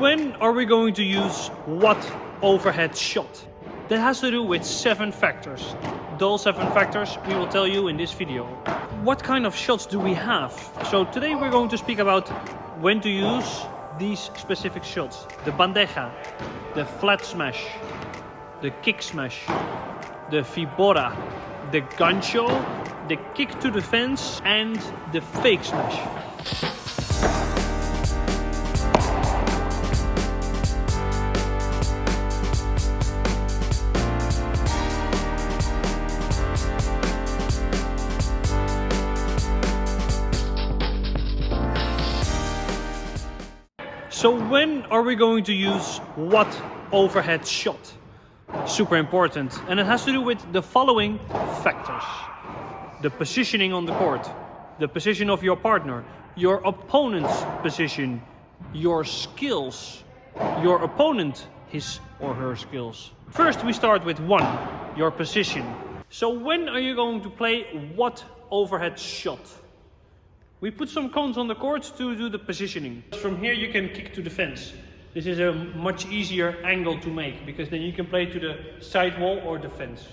When are we going to use what overhead shot? That has to do with 7 factors. Those 7 factors we will tell you in this video. What kind of shots do we have? So today we're going to speak about when to use these specific shots. The bandeja, the flat smash, the kick smash, the Vibora, the Gancho, the kick to the fence and the fake smash. So when are we going to use what overhead shot? Super important, and it has to do with the following factors. The positioning on the court, the position of your partner, your opponent's position, your skills, your opponent, his or her skills. First we start with 1, your position. So when are you going to play what overhead shot? We put some cones on the court to do the positioning. From here you can kick to the fence. This is a much easier angle to make because then you can play to the side wall or the fence.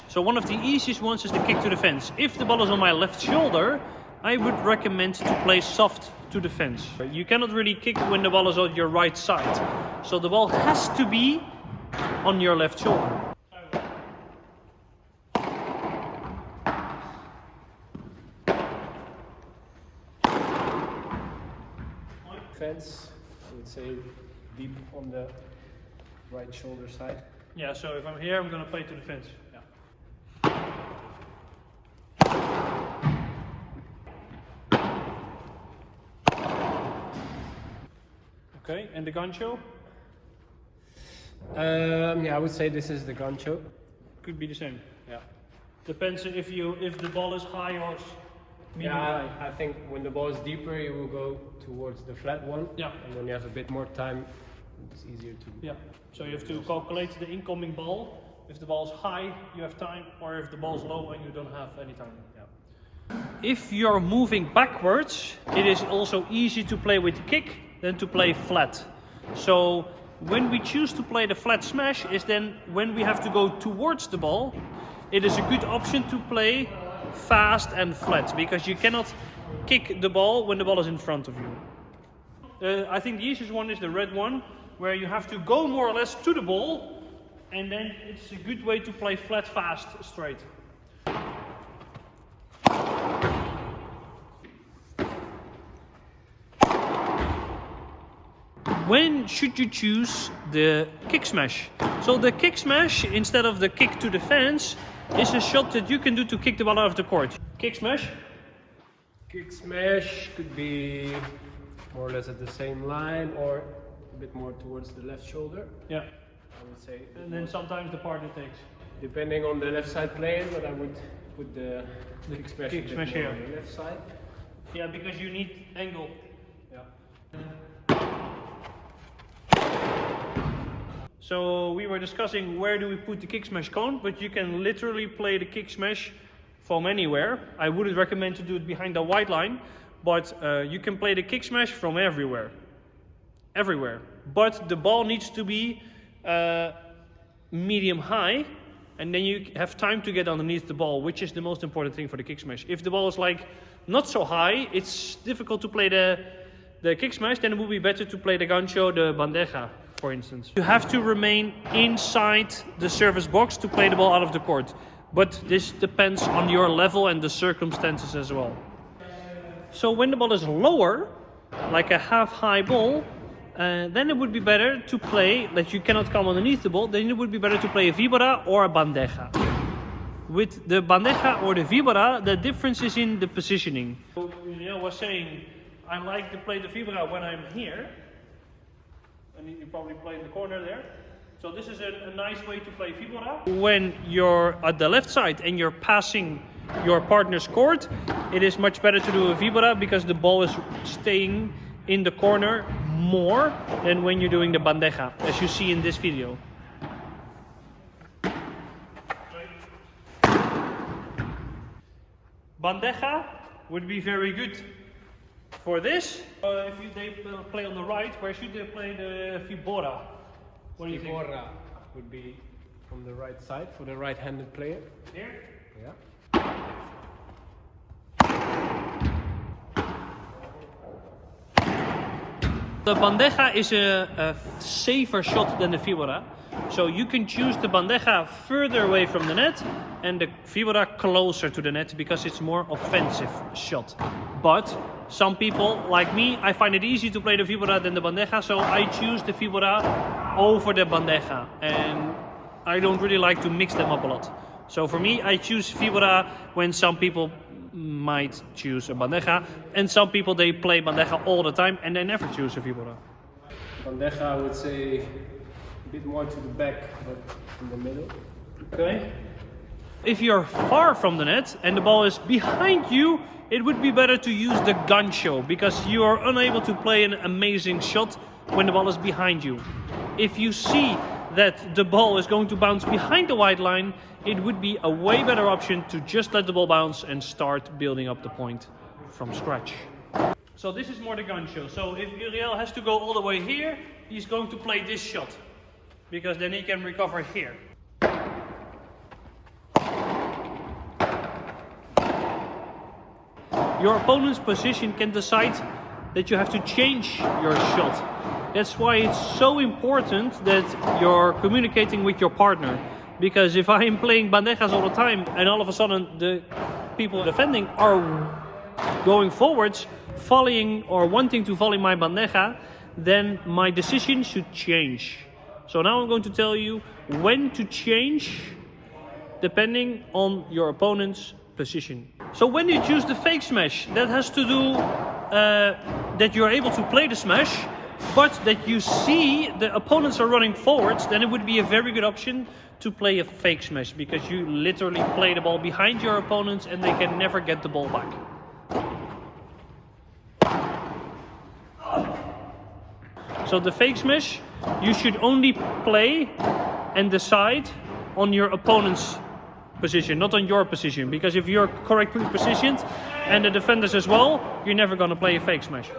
So one of the easiest ones is the kick to the fence. If the ball is on my left shoulder, I would recommend to play soft to the fence. You cannot really kick when the ball is on your right side. So the ball has to be on your left shoulder. Fence, I would say deep on the right shoulder side. Yeah, so if I'm here, I'm going to play to the fence. Yeah. Okay, and the gancho? Yeah, I would say this is the gancho. Could be the same. Yeah. Depends if the ball is high or medium Yeah, high. I think when the ball is deeper, you will go towards the flat one. Yeah. And when you have a bit more time, it's easier to. Yeah. So you have to calculate the incoming ball. If the ball is high, you have time, or if the ball is low and you don't have any time. Yeah. If you're moving backwards, it is also easy to play with the kick than to play flat. So when we choose to play the flat smash is then when we have to go towards the ball, it is a good option to play fast and flat because you cannot kick the ball when the ball is in front of you. I think the easiest one is the red one, where you have to go more or less to the ball, and then it's a good way to play flat, fast, straight. When should you choose the kick smash? So the kick smash, instead of the kick to the fence, is a shot that you can do to kick the ball out of the court. Kick smash? Kick smash could be more or less at the same line or a bit more towards the left shoulder. Yeah. I would say. And then sometimes the partner takes. Depending on the left side player, but I would put the kick smash, kick smash here on the left side. Yeah, because you need angle. Yeah. So we were discussing where do we put the kick smash cone, but you can literally play the kick smash from anywhere. I wouldn't recommend to do it behind the white line, but you can play the kick smash from everywhere. Everywhere. But the ball needs to be medium high, and then you have time to get underneath the ball, which is the most important thing for the kick smash. If the ball is like not so high, it's difficult to play the kick smash, then it would be better to play the gancho, the bandeja, for instance. You have to remain inside the service box to play the ball out of the court. But this depends on your level and the circumstances as well. So when the ball is lower, like a half-high ball, then it would be better to play, that you cannot come underneath the ball, then it would be better to play a Vibora or a Bandeja. With the Bandeja or the Vibora, the difference is in the positioning. So, was saying, I like to play the Vibora when I'm here. And you probably play in the corner there. So this is a nice way to play Vibora. When you're at the left side and you're passing your partner's court, it is much better to do a Vibora because the ball is staying in the corner more than when you're doing the Bandeja, as you see in this video. Bandeja would be very good For this, if they play on the right, where should they play the Vibora? What do you think? Vibora would be from the right side for the right-handed player. Here? Yeah. The Bandeja is a safer shot than the Vibora. So you can choose the Bandeja further away from the net and the Vibora closer to the net because it's more offensive shot. But some people, like me, I find it easy to play the Vibora than the Bandeja, so I choose the Vibora over the Bandeja. And I don't really like to mix them up a lot. So for me, I choose Vibora when some people might choose a Bandeja, and some people they play Bandeja all the time and they never choose a Vibora. Bandeja, I would say a bit more to the back, but in the middle. Okay. If you're far from the net and the ball is behind you, it would be better to use the Gancho because you are unable to play an amazing shot when the ball is behind you. If you see that the ball is going to bounce behind the white line, it would be a way better option to just let the ball bounce and start building up the point from scratch. So this is more the Gancho. So if Uriel has to go all the way here, he's going to play this shot because then he can recover here. Your opponent's position can decide that you have to change your shot. That's why it's so important that you're communicating with your partner. Because if I am playing bandejas all the time and all of a sudden the people defending are going forwards, volleying or wanting to volley my bandeja, then my decision should change. So now I'm going to tell you when to change depending on your opponent's position. So when you choose the fake smash, that has to do that you're able to play the smash, but that you see the opponents are running forwards, then it would be a very good option to play a fake smash because you literally play the ball behind your opponents and they can never get the ball back. So the fake smash, you should only play and decide on your opponent's position, not on your position, because if you're correctly positioned and the defenders as well, you're never going to play a fake smash.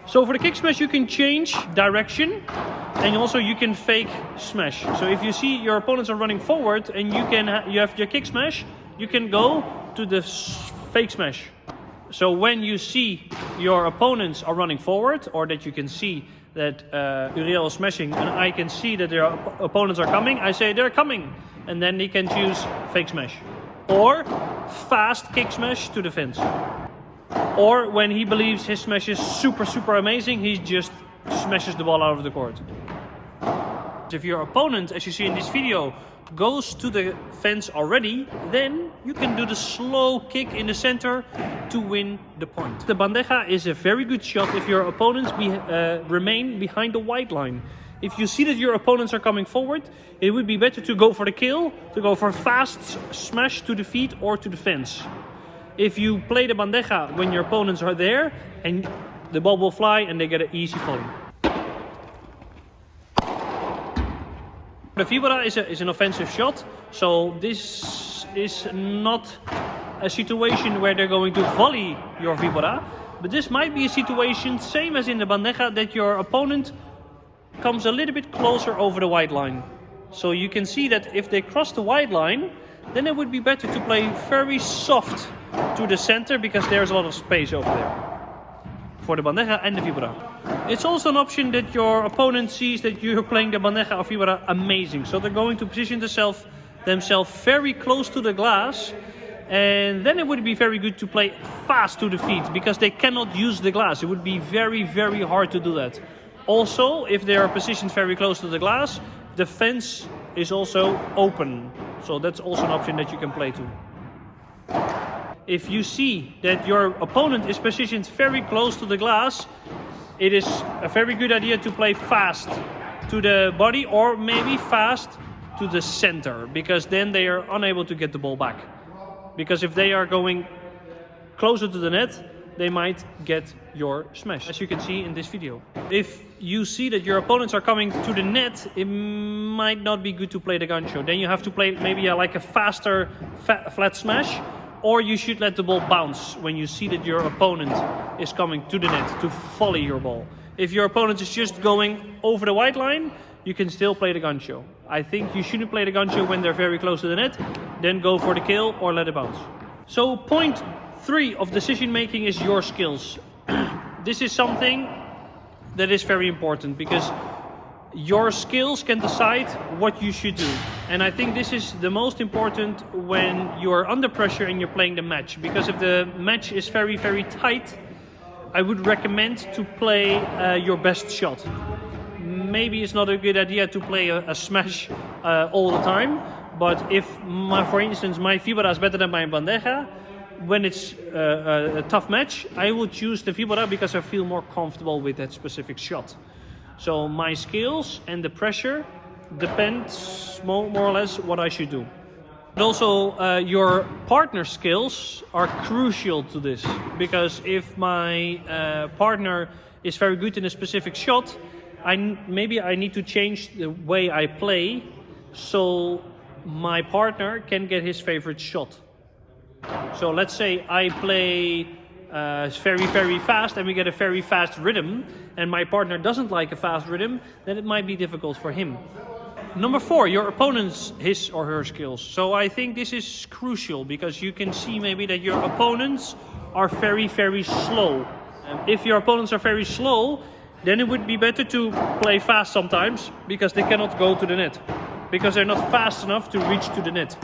So for the kick smash you can change direction and also you can fake smash. So if you see your opponents are running forward and you have your kick smash, you can go to the fake smash. So when you see your opponents are running forward, or that you can see that Uriel is smashing and I can see that their opponents are coming, I say they're coming, and then he can choose fake smash or fast kick smash to the fence. Or when he believes his smash is super amazing, he just smashes the ball out of the court. If your opponent, as you see in this video, goes to the fence already, then you can do the slow kick in the center to win the point. The bandeja is a very good shot if your opponents remain behind the white line. If you see that your opponents are coming forward, it would be better to go for the kill, to go for a fast smash to the feet or to the fence. If you play the bandeja when your opponents are there, and the ball will fly and they get an easy volley. The Vibora is an offensive shot, so this is not a situation where they're going to volley your Vibora, but this might be a situation, same as in the bandeja, that your opponent comes a little bit closer over the white line. So you can see that if they cross the white line, then it would be better to play very soft to the center because there's a lot of space over there for the bandeja and the Vibora. It's also an option that your opponent sees that you're playing the bandeja or Vibora amazing. So they're going to position themselves very close to the glass, and then it would be very good to play fast to the feet because they cannot use the glass. It would be very hard to do that. Also, if they are positioned very close to the glass, the fence is also open. So that's also an option that you can play to. If you see that your opponent is positioned very close to the glass, it is a very good idea to play fast to the body or maybe fast to the center, because then they are unable to get the ball back. Because if they are going closer to the net, they might get your smash, as you can see in this video. If you see that your opponents are coming to the net, it might not be good to play the Gancho. Then you have to play maybe like a faster flat smash, or you should let the ball bounce when you see that your opponent is coming to the net to volley your ball. If your opponent is just going over the white line, you can still play the gancho. I think you shouldn't play the gancho when they're very close to the net, then go for the kill or let it bounce. So point 3 of decision making is your skills. This is something that is very important because your skills can decide what you should do. And I think this is the most important when you're under pressure and you're playing the match. Because if the match is very, very tight, I would recommend to play your best shot. Maybe it's not a good idea to play a smash all the time. But if, for instance, my Vibora is better than my Bandeja, when it's a tough match, I will choose the Vibora because I feel more comfortable with that specific shot. So my skills and the pressure depends more or less what I should do. But also your partner skills are crucial to this, because if my partner is very good in a specific shot, maybe I need to change the way I play so my partner can get his favorite shot. So let's say I play very, very fast and we get a very fast rhythm, and my partner doesn't like a fast rhythm, then it might be difficult for him. Number 4, your opponent's his or her skills. So I think this is crucial because you can see maybe that your opponents are very, very slow. If your opponents are very slow, then it would be better to play fast sometimes because they cannot go to the net, because they're not fast enough to reach to the net.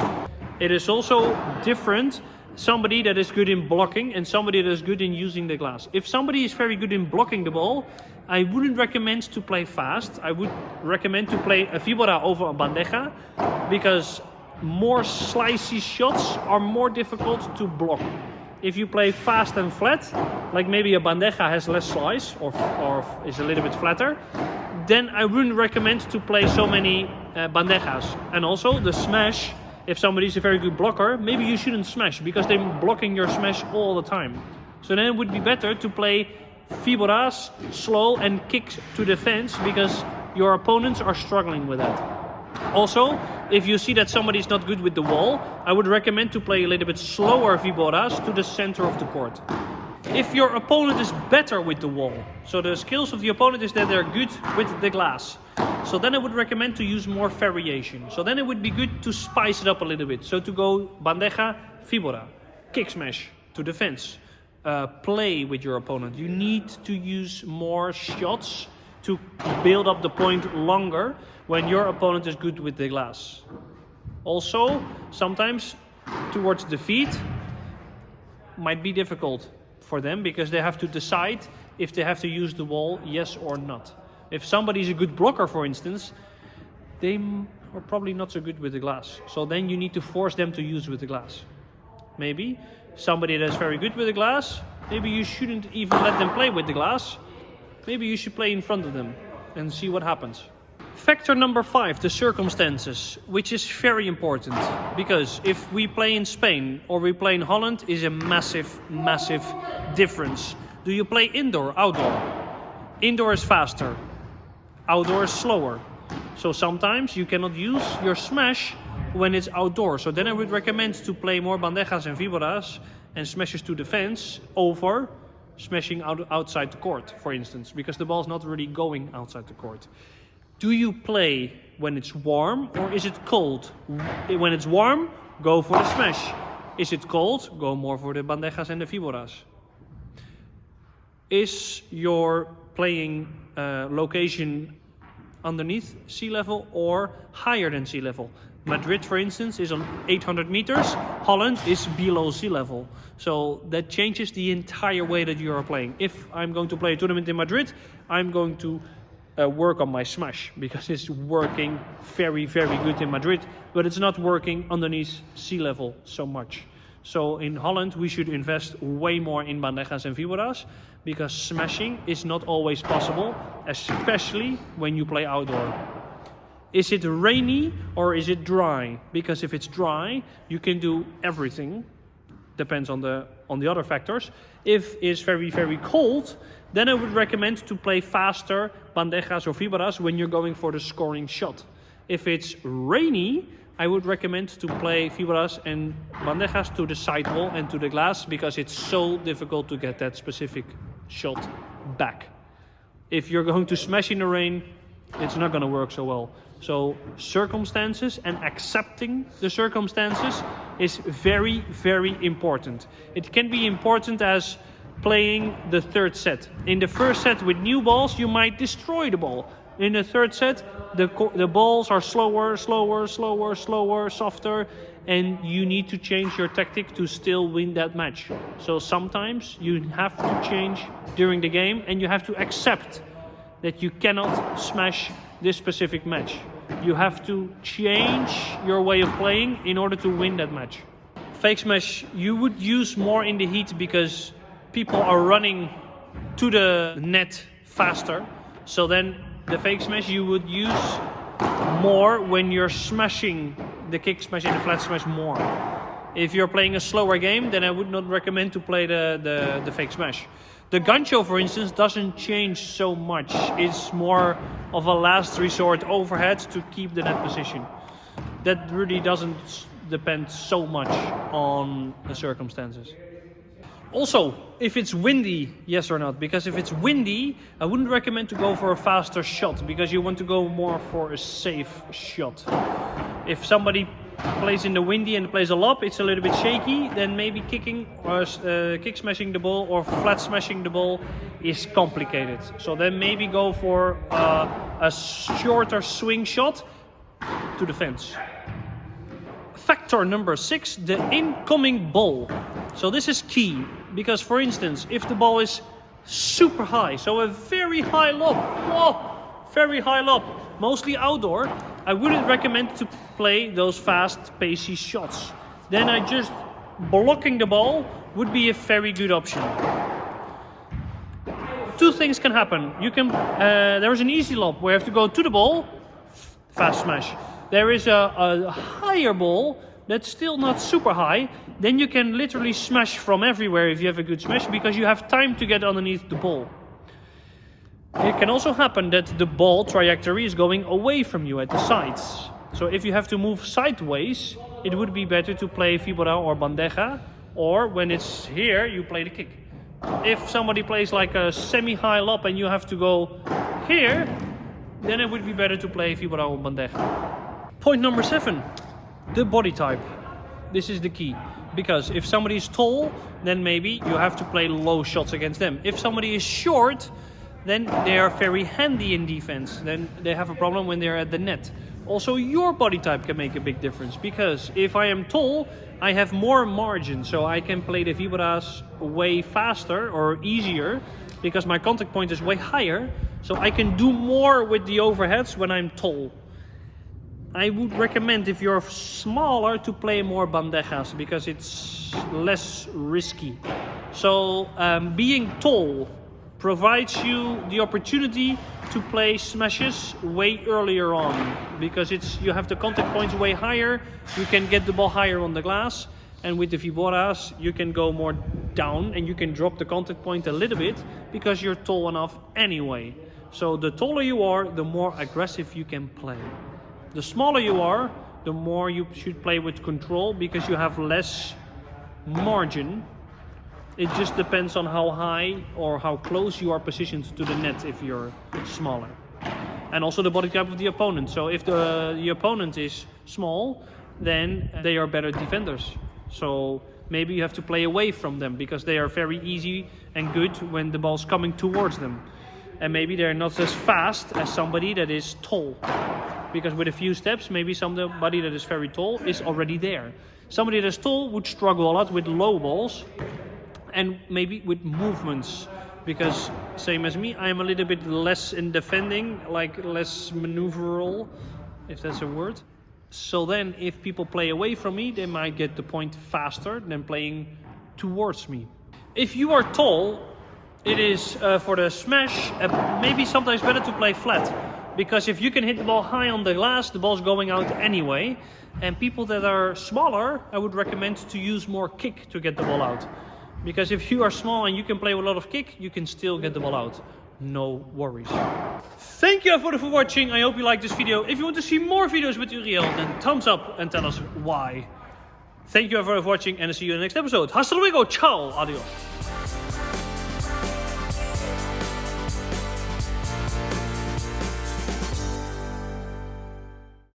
It is also different, somebody that is good in blocking and somebody that is good in using the glass. If somebody is very good in blocking the ball, I wouldn't recommend to play fast. I would recommend to play a Vibora over a Bandeja, because more slicey shots are more difficult to block. If you play fast and flat, like maybe a Bandeja has less slice or is a little bit flatter, then I wouldn't recommend to play so many Bandejas. And also the smash, if somebody is a very good blocker, maybe you shouldn't smash because they're blocking your smash all the time. So then it would be better to play Viboras slow and kick to the fence because your opponents are struggling with that. Also, if you see that somebody is not good with the wall, I would recommend to play a little bit slower Viboras to the center of the court. If your opponent is better with the wall, so the skills of the opponent is that they're good with the glass, so then I would recommend to use more variation. So then it would be good to spice it up a little bit. So to go Bandeja, Vibora, kick smash to the fence. Play with your opponent. You need to use more shots to build up the point longer when your opponent is good with the glass. Also, sometimes towards the feet might be difficult for them because they have to decide if they have to use the wall, yes or not. If somebody is a good blocker, for instance, they are probably not so good with the glass. So then you need to force them to use with the glass. Maybe somebody that's very good with the glass, maybe you shouldn't even let them play with the glass. Maybe you should play in front of them and see what happens. Factor number 5, the circumstances, which is very important. Because if we play in Spain or we play in Holland, is a massive, massive difference. Do you play indoor, outdoor? Indoor is faster, outdoor is slower. So sometimes you cannot use your smash when it's outdoor. So then I would recommend to play more Bandejas and Viboras and smashes to the fence over smashing outside the court, for instance, because the ball's not really going outside the court. Do you play when it's warm or is it cold? When it's warm, go for the smash. Is it cold? Go more for the Bandejas and the Viboras. Is your playing location underneath sea level or higher than sea level? Madrid, for instance, is on 800 meters. Holland is below sea level. So that changes the entire way that you are playing. If I'm going to play a tournament in Madrid, I'm going to work on my smash because it's working very, very good in Madrid, but it's not working underneath sea level so much. So in Holland, we should invest way more in Bandejas and Viboras because smashing is not always possible, especially when you play outdoor. Is it rainy or is it dry? Because if it's dry, you can do everything. Depends on the other factors. If it's very, very cold, then I would recommend to play faster Bandejas or Viboras when you're going for the scoring shot. If it's rainy, I would recommend to play Viboras and Bandejas to the sidewall and to the glass, because it's so difficult to get that specific shot back. If you're going to smash in the rain, it's not going to work so well. So circumstances and accepting the circumstances is very, very important. It can be important as playing the third set. In the first set with new balls, you might destroy the ball. In the third set, the balls are slower, softer, and you need to change your tactic to still win that match. So sometimes you have to change during the game, and you have to accept that you cannot smash this specific match. You have to change your way of playing in order to win that match. Fake smash you would use more in the heat because people are running to the net faster. So then the fake smash you would use more when you're smashing the kick smash and the flat smash more. If you're playing a slower game, then I would not recommend to play the fake smash. The Gancho, for instance, doesn't change so much. It's more of a last resort overhead to keep the net position. That really doesn't depend so much on the circumstances. Also, if it's windy, yes or not. Because if it's windy, I wouldn't recommend to go for a faster shot, because you want to go more for a safe shot. If somebody plays in the windy and plays a lob, it's a little bit shaky, then maybe kicking or kick smashing the ball or flat smashing the ball is complicated. So then maybe go for a shorter swing shot to the fence. Factor number 6, the incoming ball. So this is key, because for instance, if the ball is super high, so a very high lob, very high lob, mostly outdoor, I wouldn't recommend to play those fast, pacey shots. Then just blocking the ball would be a very good option. Two things can happen. There is an easy lob where you have to go to the ball, fast smash. There is a higher ball that's still not super high. Then you can literally smash from everywhere if you have a good smash, because you have time to get underneath the ball. It can also happen that the ball trajectory is going away from you at the sides. So if you have to move sideways, it would be better to play Vibora or Bandeja, or when it's here, you play the kick. If somebody plays like a semi-high lob and you have to go here, then it would be better to play Vibora or Bandeja. Point number 7, the body type. This is the key. Because if somebody is tall, then maybe you have to play low shots against them. If somebody is short, then they are very handy in defense. Then they have a problem when they're at the net. Also, your body type can make a big difference, because if I am tall, I have more margin, so I can play the Viboras way faster or easier, because my contact point is way higher, so I can do more with the overheads when I'm tall. I would recommend, if you're smaller, to play more bandejas, because it's less risky. So being tall provides you the opportunity to play smashes way earlier on, because you have the contact points way higher, you can get the ball higher on the glass, and with the Viboras you can go more down and you can drop the contact point a little bit, because you're tall enough anyway. So the taller you are, the more aggressive you can play. The smaller you are, the more you should play with control, because you have less margin. It just depends on how high or how close you are positioned to the net if you're smaller. And also the body type of the opponent. So if the opponent is small, then they are better defenders. So maybe you have to play away from them, because they are very easy and good when the ball's coming towards them. And maybe they're not as fast as somebody that is tall. Because with a few steps, maybe somebody that is very tall is already there. Somebody that is tall would struggle a lot with low balls and maybe with movements. Because same as me, I am a little bit less in defending, like less maneuverable, if that's a word. So then if people play away from me, they might get the point faster than playing towards me. If you are tall, it is for the smash maybe sometimes better to play flat. Because if you can hit the ball high on the glass, the ball's going out anyway. And people that are smaller, I would recommend to use more kick to get the ball out. Because if you are small and you can play with a lot of kick, you can still get the ball out. no worries. Thank you for watching. I hope you liked this video. If you want to see more videos with Uriel, then thumbs up and tell us why. Thank you for watching, and I'll see you in the next episode. Hasta luego, ciao, adios.